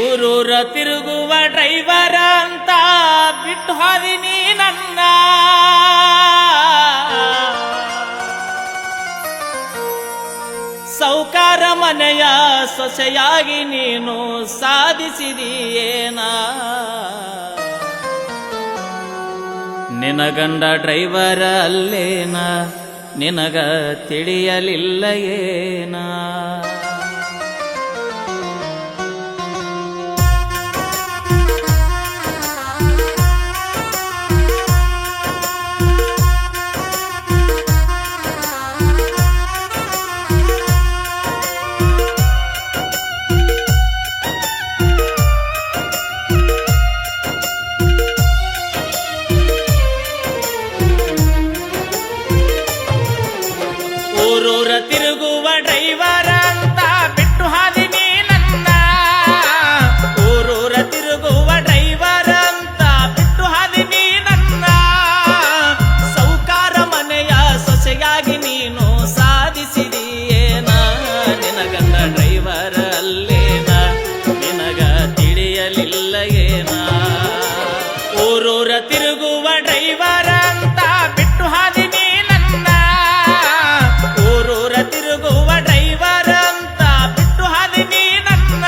ಊರೂರ ತಿರುಗುವ ಡ್ರೈವರ ಅಂತ ಬಿಟ್ಟು ಹಾದಿನಿ ನನ್ನ. ಸೌಕಾರ ಮನೆಯ ಸೊಸೆಯಾಗಿ ನೀನು ಸಾಧಿಸಿದೀಯೇನ. ನಿನ ಗಂಡ ಡ್ರೈವರ ಅಲ್ಲೇನ, ನಿನಗ ತಿಳಿಯಲಿಲ್ಲ ಏನ. ಊರೂರ ತಿರುಗುವ ಡ್ರೈವರ ಅಂತ ಬಿಟ್ಟು ಹಾದಿನಿ ನನ್ನ. ಊರೂರ ತಿರುಗುವ ಡ್ರೈವರ ಅಂತ ಬಿಟ್ಟು ಹಾದಿನಿ ನನ್ನ. ಸೌಕಾರ ಮನೆಯ ಸೊಸೆಯಾಗಿ ನೀನು ಸಾಧಿಸಿದೀಯೇನ. ನಿನ ಗಂಡ ಡ್ರೈವರ ಅಲ್ಲೇನ, ನಿನಗ ತಿಳಿಯಲಿಲ್ಲ ಏನ. ಊರೂರ ತಿರುಗುವ ಡ್ರೈವರ ಅಂತ ಬಿಟ್ಟು ಹಾದಿನಿ ನನ್ನ. ಊರೂರ ತಿರುಗುವ ಡ್ರೈವರ್ ಅಂತ ಬಿಟ್ಟು ಹಾದಿನಿ ನನ್ನ.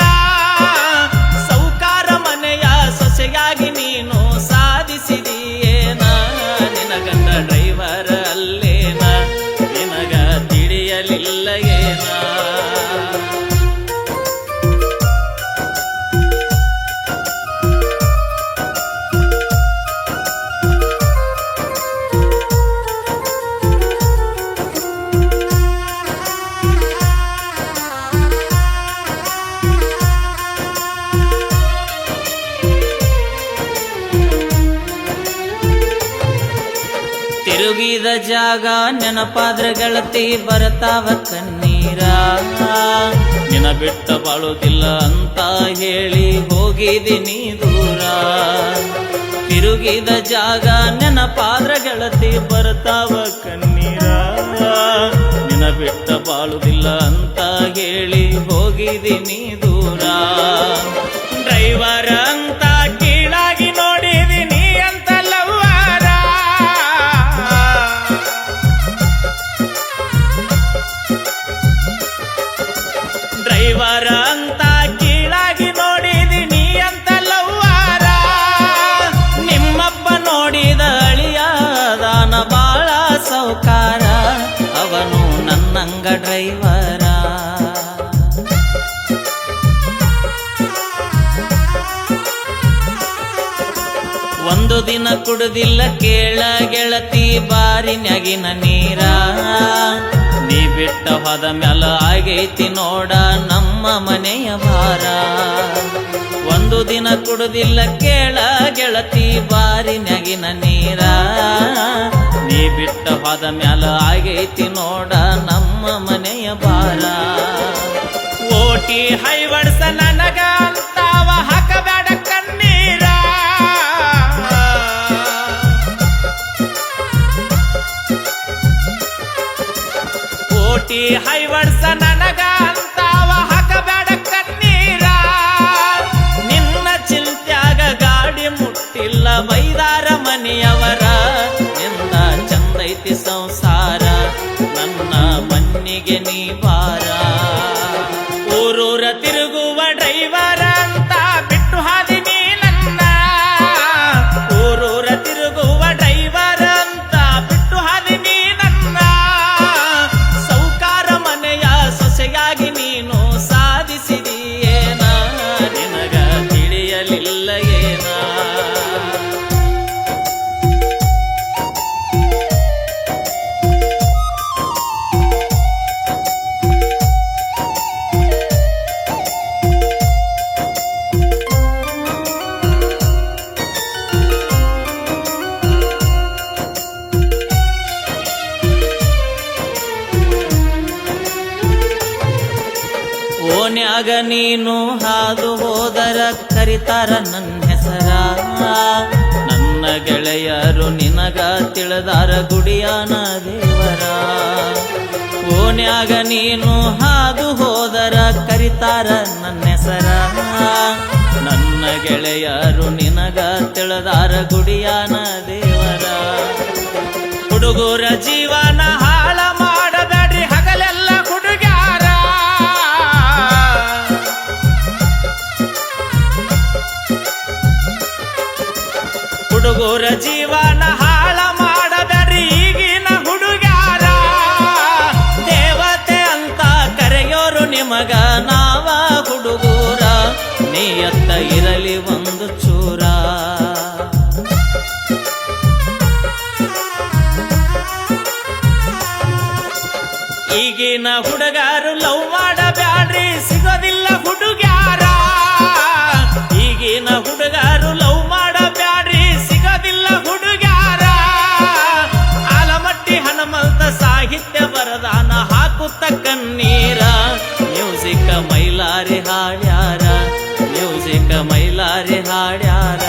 ಸೌಕಾರ ಮನೆಯ ಸೊಸೆಯಾಗಿ ನೀನು ಸಾಧಿಸಿದೀಯೇನ. ನಿನ ಗಂಡ ಡ್ರೈವರ್ ಅಲ್ಲೇನ, ನಿನಗ ತಿಳಿಯಲಿಲ್ಲ ಏನ. ತಿರುಗಿದ ಜಾಗ ನೆನಪಾದ್ರ ಗೆಳತಿ ಬರ್ತಾವ ಕಣ್ಣೀರ. ನಿನ ಬಿಟ್ಟ ಬಾಳುದಿಲ್ಲ ಅಂತ ಹೇಳಿ ಹೋಗಿದ್ದೀನಿ ದೂರ. ತಿರುಗಿದ ಜಾಗ ನೆನಪಾದ್ರ ಗೆಳತಿ ಬರ್ತಾವ ಕಣ್ಣೀರ. ನಿನ ಬಿಟ್ಟ ಬಾಳುದಿಲ್ಲ ಅಂತ ಹೇಳಿ ಹೋಗಿದ್ದೀನಿ ದೂರ. ಡ್ರೈವರ್ ಅಂತ ಕೀಳಾಗಿ ನೋಡಿದೀನಿ ಅಂತ ಲವ್ವಾರ. ಡ್ರೈವರ್ ಅಂತ ಕೀಳಾಗಿ ನೋಡಿದೀನಿ ಅಂತ ಲವ್ವಾರ. ನಿಮ್ಮಪ್ಪ ನೋಡಿದ ಅಳಿಯಾದಾನ ಬಾಳ ಸೌಕಾರ, ಅವನು ನನ್ನಂಗ ಡ್ರೈವರ. ಒಂದು ದಿನ ಕುಡುದಿಲ್ಲ ಕೇಳ ಗೆಳತಿ ಬಾರಿನ್ಯಾಗಿನ ನೀರ. ನೀ ಬಿಟ್ಟ ಹೋದ ಮ್ಯಾಲ ಆಗೈತಿ ನೋಡ ನಮ್ಮ ಮನೆಯ ಭಾರ. ಒಂದು ದಿನ ಕುಡುದಿಲ್ಲ ಕೇಳ ಗೆಳತಿ ಬಾರಿನ್ಯಾಗಿನ ನೀರ. ನೀ ಬಿಟ್ಟ ಹೋದ ಮ್ಯಾಲ ಆಗೈತಿ ನೋಡ ನಮ್ಮ ಮನೆಯ ಭಾರ. ಓಟಿ ಹೈವಡ್ಸ ನನಗ ಅಂತಾವ ಹಾಕಬೇಡ ಕಣ್ಣೀರ. ಓಟಿ ಹೈವಡ್ಸ ನನಗ ಅಂತಾವ ಹಾಕಬೇಡ ಕಣ್ಣೀರ. ನಿನ್ನ ಚಿಂತ್ಯಾಗ ಗಾಡಿ ಮುಟ್ಟಿಲ್ಲ ಬೈದಾರ ಮನೆಯವರ. ನಿಂದ ಚಂದೈತಿ ಸಂಸಾರ, ನನ್ನ ಮಣ್ಣಿಗೆ ನೀ ಬಾರ. ಊರೂರ ತಿರುಗುವ ಡ್ರೈವರ ಅಂತ ಬಿಟ್ಟು ಹಾದಿನಿ ನನ್ನ. ಊರೂರ ತಿರುಗುವ ಡ್ರೈವರ್ ಅಂತ ಬಿಟ್ಟು ಹಾದಿನಿ ನನ್ನ. ಸೌಕಾರ ಮನೆಯ ಸೊಸೆಯಾಗಿ ನೀನು ಸಾಧಿಸಿದೀಯೇನ. ನಿನಗ ತಿಳಿಯಲಿಲ್ಲ ಏನ. ಓನ್ಯಾಗ ನೀನು ಹಾದು ಹೋದರ ಕರಿತಾರ ನನ್ನ ಹೆಸರ. ನನ್ನ ಗೆಳೆಯರು ನಿನಗ ತಿಳಿದಾರ ಗುಡಿಯಾನ ದೇವರ. ಓನ್ಯಾಗ ನೀನು ಹಾದು ಹೋದರ ಕರಿತಾರ ನನ್ನ ಹೆಸರ. ತಿಳಿದಾರ ಗುಡಿಯಾನ ದೇವರ. ಹುಡುಗರ ಜೀವನ ಹಾಳ ಮಾಡಬೇಡ್ರಿ ಹಗಲೆಲ್ಲ ಹುಡುಗ್ಯಾರ. ಹುಡುಗರ ಜೀವನ ಹಾಳ ಮಾಡಬೇಡ್ರಿ ಈಗಿನ ಹುಡುಗ್ಯಾರ. ದೇವತೆ ಅಂತ ಕರೆಯೋರು ನಿಮಗ ನಾವ ಹುಡುಗೂರ, ನೀಯತ್ತ ಇರಲಿ ಒಂದು ಚೂರ. ಈಗಿನ ಹುಡುಗರು ಲವ್ ಮಾಡಬ್ಯಾಡ್ರಿ ಸಿಗೋದಿಲ್ಲ ಹುಡುಗ್ಯಾರ. ಈಗಿನ ಹುಡುಗರು ಲವ್ ಮಾಡಬ್ಯಾಡ್ರಿ ಸಿಗೋದಿಲ್ಲ ಹುಡುಗ್ಯಾರ. ಆಲಮಟ್ಟಿ ಹನುಮಂತ ಸಾಹಿತ್ಯ ಬರದಾನ ಹಾಕುತ್ತ ಕಣ್ಣೀರ. ಮ್ಯೂಸಿಕ್ ಮೈಲಾರಿ ಹಾಡ್ಯಾರ, ಮ್ಯೂಸಿಕ್ ಮೈಲಾರಿ ಹಾಡ್ಯಾರ.